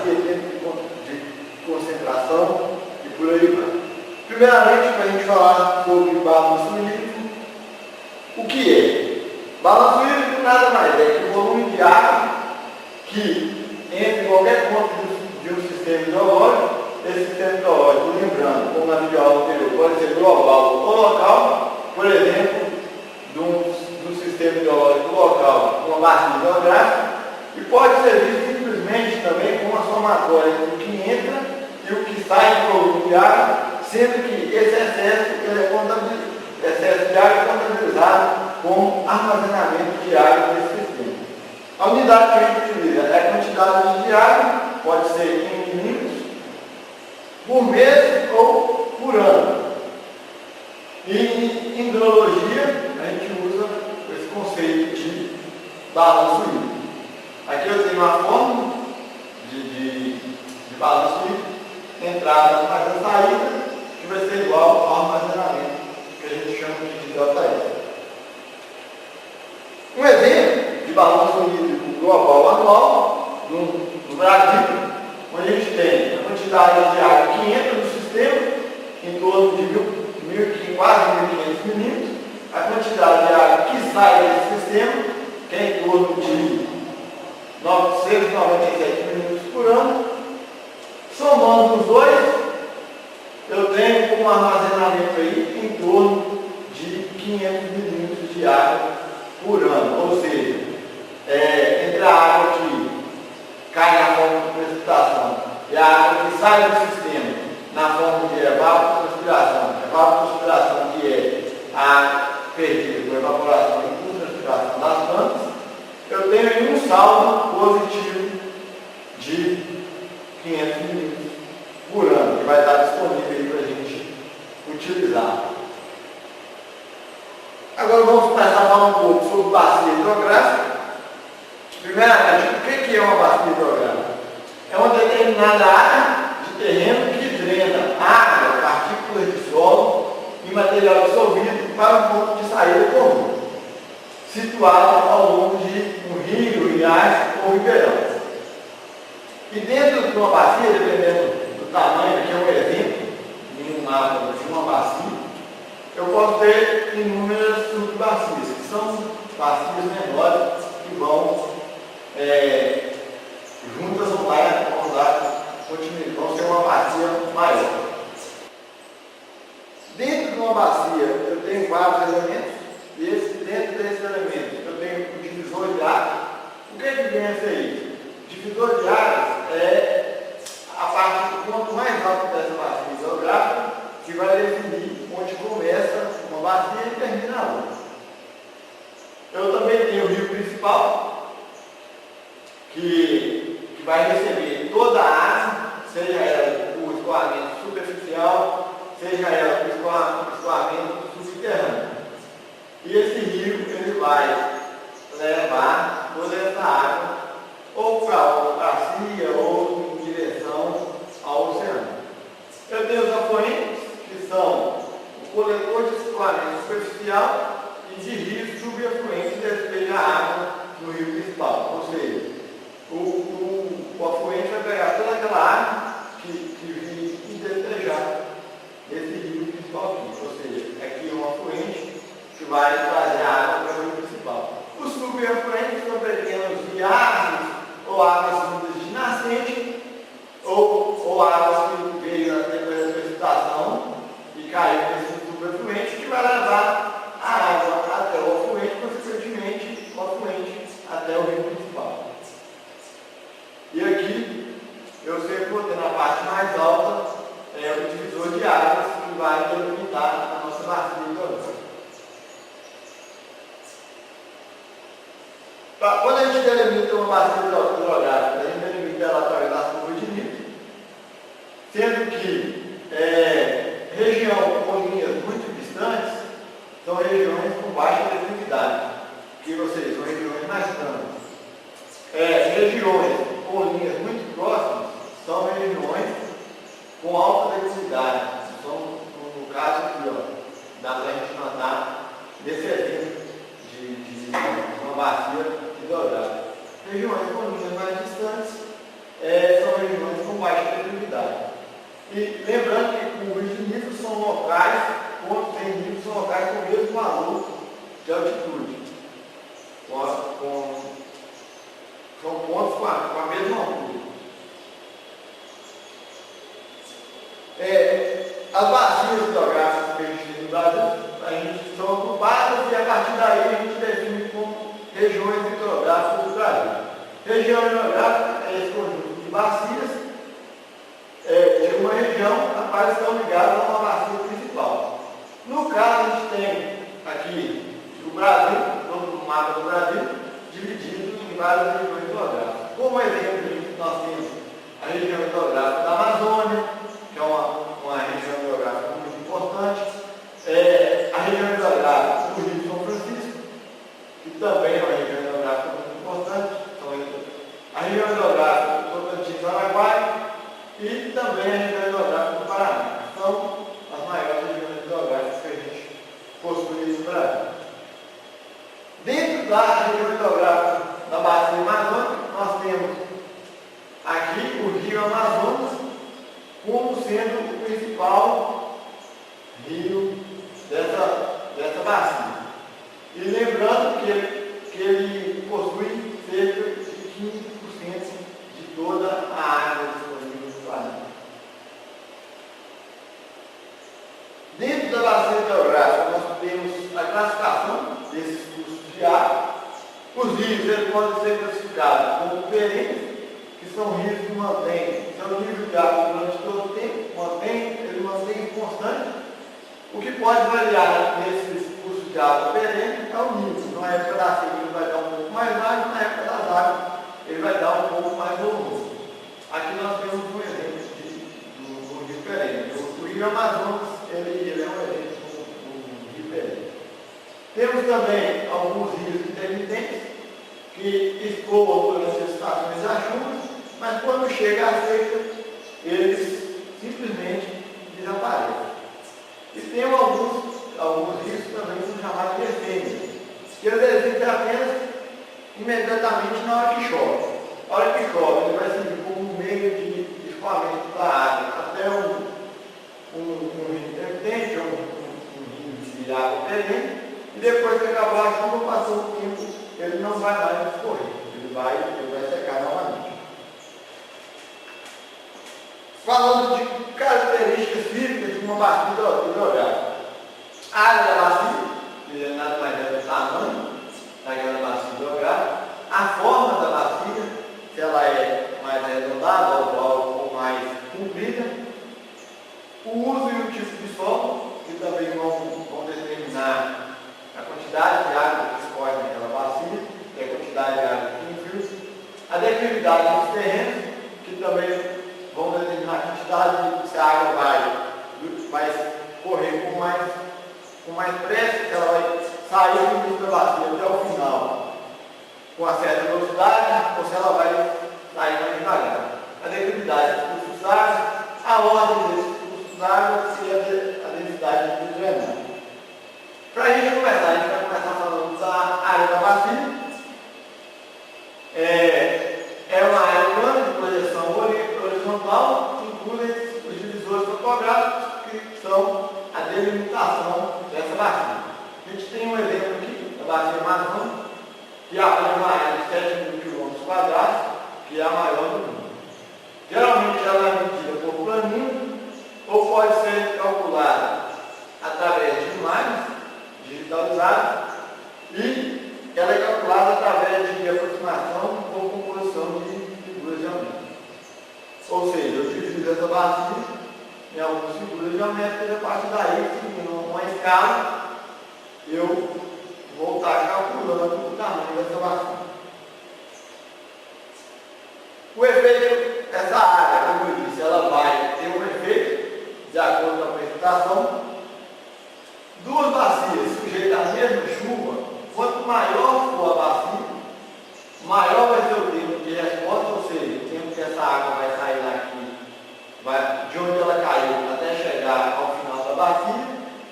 bacia, tempo de concentração e por aí vai. Primeiramente, para a gente falar sobre balanço hídrico, o que é? Balanço hídrico nada mais é que o volume de água que entra em qualquer ponto de um sistema hidrológico. Esse sistema hidrológico, lembrando, como na videoaula anterior, pode ser global ou local. Por exemplo, do sistema hidrológico local, uma bacia hidrográfica, e pode ser visto simplesmente também como uma somatória entre o que entra e o que sai do volume de água, sendo que esse excesso de água é contabilizado como armazenamento de água desse sistema. A unidade que a gente utiliza é a quantidade de água, pode ser em milímetros, por mês ou por ano. E em hidrologia, a gente usa esse conceito de balanço hídrico. Aqui eu tenho uma fórmula de balanço hídrico, entrada mais a saída, que vai ser igual ao armazenamento, que a gente chama de ΔS. Um exemplo de balanço hídrico global anual no Brasil, onde a gente tem a quantidade de água que entra no sistema, em torno de quase 1.500 milímetros, a quantidade de água que sai desse sistema, que é em torno de 997 milímetros por ano. Somando os dois, eu tenho um armazenamento aí em torno de 500 milímetros de água por ano, ou seja, entre a água que cai na forma de precipitação e a água que sai do sistema na forma de evapotranspiração, que é a água perdida por evaporação e por transpiração das plantas, eu tenho aí um saldo positivo de 500 milímetros por ano, que vai estar disponível para a gente utilizar. Agora vamos começar a falar um pouco sobre bacia hidrográfica. Primeiramente, o que é uma bacia hidrográfica? É uma determinada área de terreno que drena água, partículas de solo e material dissolvido para um ponto de saída comum, situado ao longo de um rio, riacho ou ribeirão. E dentro de uma bacia, dependendo do tamanho, aqui é um exemplo em um mapa de uma bacia, eu posso ter inúmeras subbacias, que são bacias menores que vão juntas vão ser uma bacia maior. Dentro de uma bacia eu tenho vários elementos, e dentro desses elementos eu tenho o divisor de águas. O que é que vem a ser isso? O divisor de águas é a parte do ponto mais alto dessa bacia hidrográfica que vai definir onde começa uma bacia e termina a outra. Eu também tenho o rio principal, que vai receber toda a água, seja ela por escoamento superficial, seja ela por escoamento subterrâneo. E esse rio ele vai levar toda essa água ou para a bacia ou em direção ao oceano. Eu tenho os afluentes, que são o coletor de escoamento superficial e de rios subafluentes que despejam a água no rio principal. Ou seja, o afluente vai pegar toda aquela água que vem e despejar nesse rio principal aqui. Ou seja, aqui é um afluente que vai trazer a água para o rio principal. Os subafluentes são pequenos riachos ou águas vindas de nascente ou águas que veio na precipitação e caiu nesse subafluente, que vai levar a água até o afluente, consequentemente o afluente até o rio principal. E aqui eu sempre vou ter na parte mais alta o divisor de águas que vai delimitar a nossa bacia hidrográfica. Quando a gente delimita uma bacia hidrográfica, a gente delimita ela através das curvas de nível, sendo que região com linhas muito distantes são regiões com baixa definidade, que ou seja, são regiões mais planas. Regiões com linhas muito próximas são regiões com alta densidade. Então, no caso aqui, dá para a gente notar nesse exemplo de uma bacia hidrográfica. Regiões com linhas mais distantes são regiões E lembrando que os níveis são locais, pontos em níveis são locais com o mesmo valor de altitude. São pontos com a mesma altura. As bacias hidrográficas que a gente tem no Brasil, a gente são agrupadas e a partir daí a gente define como regiões hidrográficas do Brasil. Região hidrográfica é esse conjunto de bacias de uma região a qual estão ligadas a uma bacia principal. No caso, a gente tem aqui o Brasil, todo o mapa do Brasil, dividido em várias regiões hidrográficas. Como exemplo, nós temos a região hidrográfica da Amazônia, que é uma região hidrográfica muito importante, a região hidrográfica do Rio São Francisco, que também é uma região hidrográfica muito importante, a região hidrográfica do Tocantins-Araguaia e também a região hidrográfica do Paraná. São as maiores regiões hidrográficas que a gente possui no Brasil. Dentro da região hidrográfica da Bacia Amazônica, nós temos aqui o Rio Amazonas como sendo o principal rio dessa bacia. E lembrando que ele possui cerca de 15% de toda a água disponível no planeta. Dentro da bacia hidrográfica, nós temos a classificação desses cursos de água. Os rios eles podem ser classificados como perenes, que são rios que mantêm seu nível de água durante todo o tempo, ele mantém constante. O que pode variar nesses cursos de água perene é o nível. Na época da seca ele vai dar um pouco mais baixo, na época das águas ele vai dar um pouco mais volumoso. Aqui nós temos um exemplo do rio perene. O rio Amazonas ele é um exemplo do rio perene. Temos também alguns rios intermitentes que escoam durante as estações da chuva, mas quando chega a seca, eles simplesmente desaparecem. E tem alguns rios também que são chamados de efêmeros, que eles existem apenas imediatamente na hora que chove. A hora que chove, ele vai servir como meio de escoamento da água até um rio intermitente, ou um rio de água perene, e depois que acabar a chuva, passou o tempo, ele não vai mais escorrer, ele vai secar novamente. Falando de características físicas de uma bacia hidrográfica. A área da bacia, que nada mais é do tamanho daquela bacia hidrográfica, a forma da bacia, se ela é mais arredondada, oval ou mais comprida, o uso e o tipo de solo, que também vão determinar a quantidade de água que escorre naquela bacia, e a quantidade de água que infiltra, a declividade dos terrenos, que também vão determinar a quantidade se a água vai correr com mais pressa, se ela vai sair do início da bacia até o final com uma certa velocidade, ou se ela vai sair mais devagar. A declividade dos cursos d'água, a ordem desses cursos d'água e a densidade de drenagem. Para a gente começar, a gente vai começar falando da área da bacia. É uma área plana de projeção horizontal, inclui os divisores topográficos, que são a delimitação dessa bacia. A gente tem um exemplo aqui da bacia Amazônica, que abrange uma área de 7.000 km², que é a maior do mundo. Geralmente ela é medida por planinho, ou pode ser calculada através de imagens digitalizadas, e ela é calculada através de aproximação ou composição de figuras geométricas. Ou seja, eu divido essa bacia em algumas figuras geométricas e a partir daí, seguindo uma escala, eu vou estar calculando o tamanho dessa bacia. O efeito dessa área, como eu disse, ela vai ter um efeito, de acordo com a precipitação. Duas bacias sujeitas à mesma chuva, quanto maior for a bacia, maior vai ser o tempo de resposta, ou seja, o tempo que essa água vai sair daqui, de onde ela caiu até chegar ao final da bacia,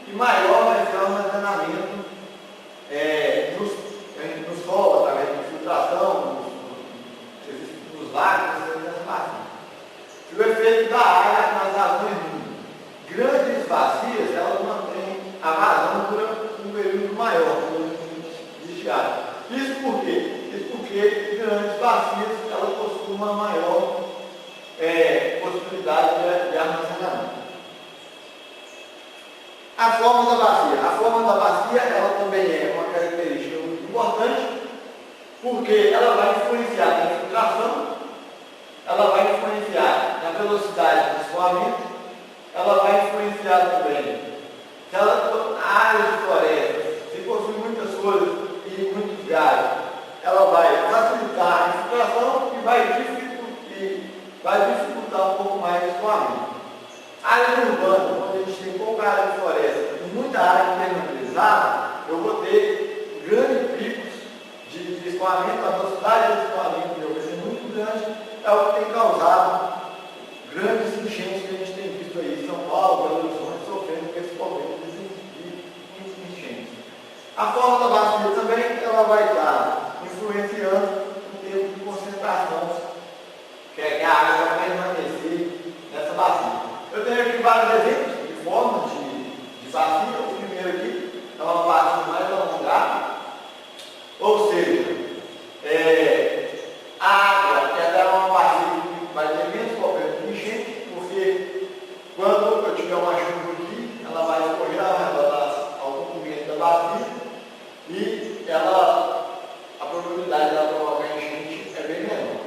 e maior vai ser o armazenamento no solo, através de infiltração, nos lagos, nessa bacia. E o efeito da área nas ações bacias, elas mantêm a vazão por um período maior de estiagem. Isso por quê? Isso porque grandes bacias, elas possuem uma maior possibilidade de armazenamento. A forma da bacia. A forma da bacia, ela também é uma característica muito importante, porque ela vai influenciar na infiltração, ela vai influenciar na velocidade de escoamento, ela vai influenciar também se ela, a área de floresta, se possui muitas folhas e muitos galhos, ela vai facilitar a infiltração e vai dificultar um pouco mais o escoamento. A área urbana, quando a gente tem pouca área de floresta e muita área impermeabilizada, eu vou ter grandes picos de escoamento, a velocidade de escoamento vai ser muito grande, é o que tem causado grandes enchentes que a gente tem visto aí em São Paulo, Belo Horizonte, sofrendo com esse problema de enchentes. A forma da bacia também, ela vai estar influenciando o tempo de concentração, que a água vai permanecer nessa bacia. Eu tenho aqui vários exemplos de formas de bacia. O primeiro aqui é uma bacia mais alongada, ou seja, a água, ela é uma bacia que vai ter menos problema de enchente, porque quando eu tiver uma chuva aqui, ela vai escorrer ao comprimento da bacia e a probabilidade dela provocar enchente é bem menor.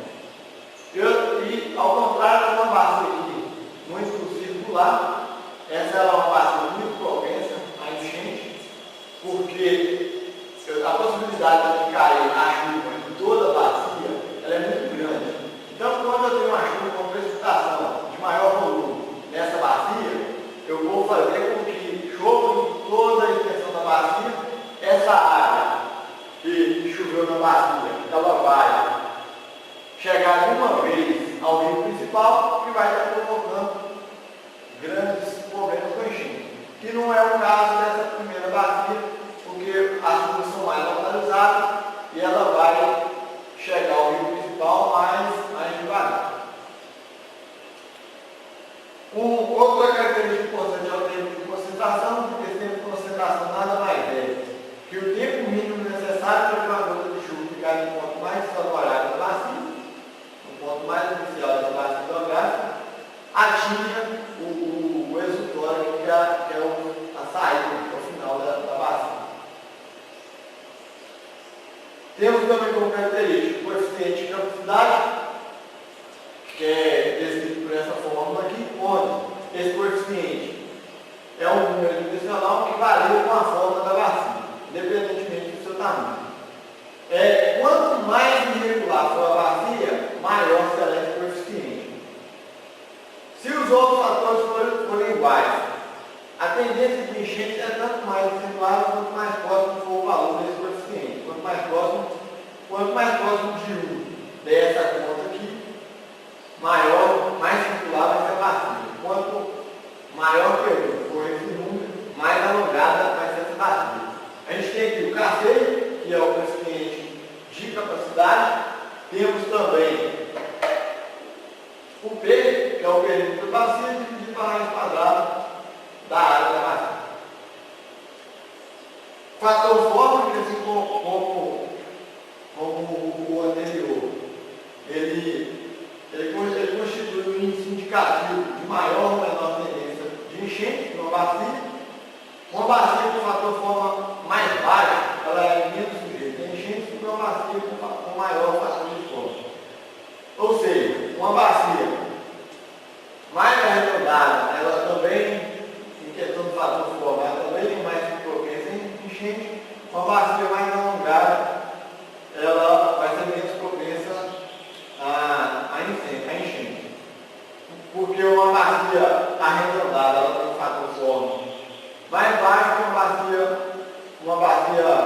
E ao contrário, uma bacia aqui muito circular, essa é uma bacia muito propensa a enchente, porque a possibilidade de cair a chuva em toda a bacia, ela é muito grande. Então, quando eu tenho uma chuva com precipitação de maior volume nessa bacia, eu vou fazer com que chova em toda a extensão da bacia. Essa área que choveu na bacia, ela vai chegar de uma vez ao rio principal e vai estar provocando grandes problemas com enchente. Que não é o caso dessa primeira bacia, porque as chuvas são mais localizadas e ela vai chegar ao rio principal mais devagar. Outra característica importante é o tempo de concentração, porque esse tempo de concentração nada mais é que o tempo mínimo necessário para que uma gota de chuva ficar no ponto mais favorável da bacia, no ponto mais inicial da bacia hidrográfica, atinja o exutório, que é a saída, que é o final da bacia. Temos também como característica o coeficiente de capacidade, que é descrito por essa fórmula aqui, onde esse coeficiente é um número dimensional que varia com a forma da bacia, independentemente do seu tamanho. Quanto mais irregular for a bacia, maior será esse coeficiente. Se os outros fatores forem iguais, a tendência de enchente é tanto mais acentuada quanto mais próximo for o valor desse coeficiente. Quanto mais próximo de 1 dessa conta aqui, mais circular vai ser a bacia. Quanto maior que 1 for esse número, mais alongada vai ser essa bacia. A gente tem aqui o K6, que é o coeficiente de capacidade. Temos também o P, que é o perímetro da bacia, dividido para a raiz quadrada da área da bacia. Fator forma, que assim como o anterior, ele constitui um índice indicativo de maior ou menor tendência de enchente numa bacia. Uma bacia com fator forma mais baixo, ela é menos sujeita a enchente do que uma bacia com maior fator de forma. Ou seja, uma bacia mais arredondada, ela também, em questão do fator forma, ela também é mais propensa a enchente. Uma bacia mais alongada, ela vai ser menos propensa a enchente. Porque uma bacia arredondada, ela tem um fator forma mais baixo que uma bacia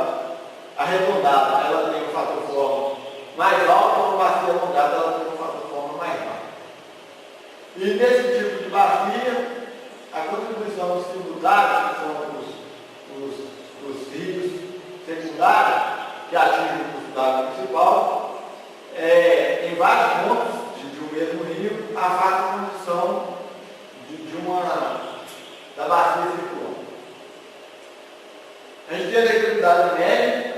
arredondada, ela tem um fator forma mais alto, uma bacia alongada, ela tem um fator forma mais baixo. E nesse tipo de bacia, a contribuição dos tributários, que são os rios secundários, que atingem o curso d'água principal, em vários pontos de um mesmo rio, afasta a condição da bacia densidade média,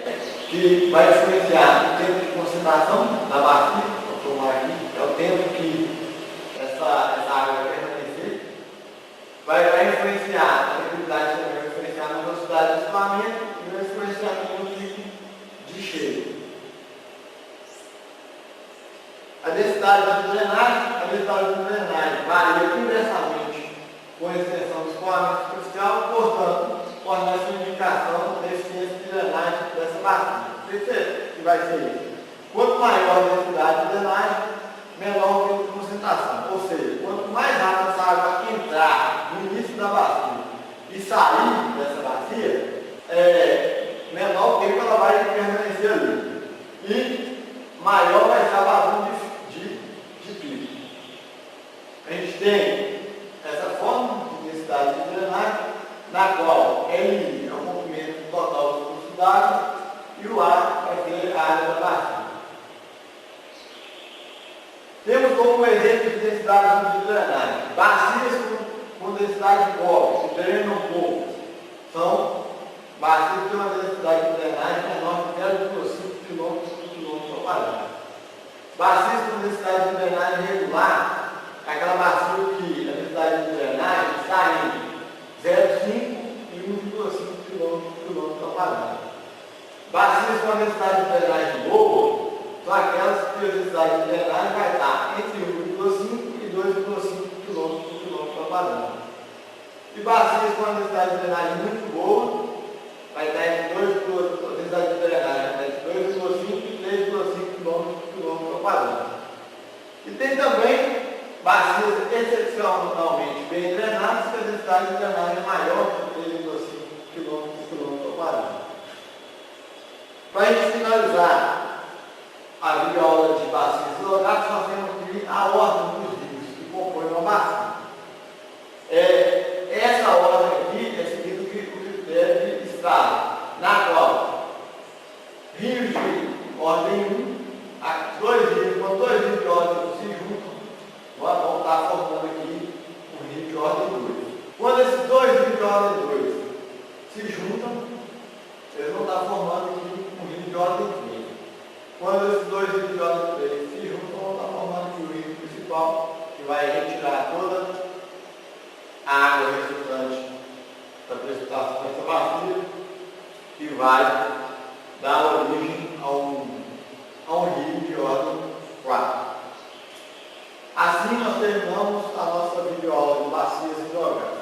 que vai influenciar o tempo de concentração da bacia, vou tomar aqui, é o tempo que essa água vai permanecer, vai influenciar a tranquilidade também, vai influenciar na velocidade do escoamento e vai influenciar no limite de cheio. A densidade de drenagem varia inversamente com a extensão do escoamento superficial, portanto, fornece uma indicação da eficiência de drenagem dessa bacia. Que vai ser isso. Quanto maior a densidade de drenagem, menor o tempo de concentração. Ou seja, quanto mais rápido essa água entrar no início da bacia e sair dessa bacia, menor o tempo ela vai permanecer ali. E maior vai ser a vazão de pico. A gente tem essa forma de densidade de drenagem, na qual L é o comprimento total do fluxo d'água e o A vai ser a área da bacia. Temos como exemplo de densidade de drenagem bacias com densidade de cobre, que drenam pouco. São bacias que têm uma densidade de drenagem menor que 0,5 km por quilômetro quadrado. Bacias com densidade de drenagem regular é aquela bacia que a densidade de drenagem está entre 0,5 e 1,5 km por quilômetro quadrado. Bacias com a densidade de drenagem boa são aquelas que a densidade de drenagem vai estar entre 1,5 e 2,5 km por quilômetro quadrado. E bacias com a densidade de drenagem muito boa vai estar entre 2,5 e 3,5 km por quilômetro quadrado. E tem também bacias excepcionalmente bem drenadas, que a densidade de drenagem é maior que 3,5 km por quilômetro quadrado. Para a gente finalizar a videoaula de bacias hidrográficas, nós temos aqui a ordem dos rios que compõem uma bacia. Essa ordem aqui é seguindo o critério de estrada, na qual rios de ordem 1, quando dois rios de ordem 1 se juntam, nós vamos estar formando aqui um rio de ordem 2. Quando esses dois rios de ordem 2 se juntam, eles vão estar formando aqui um rio de ordem 3. Quando esses dois rios de ordem 3 se juntam, vão estar formando aqui o rio principal, que vai retirar toda a água resultante da precipitação dessa bacia e vai dar origem a um rio de ordem 4. Assim nós terminamos a nossa videoaula de bacias hidrográficas.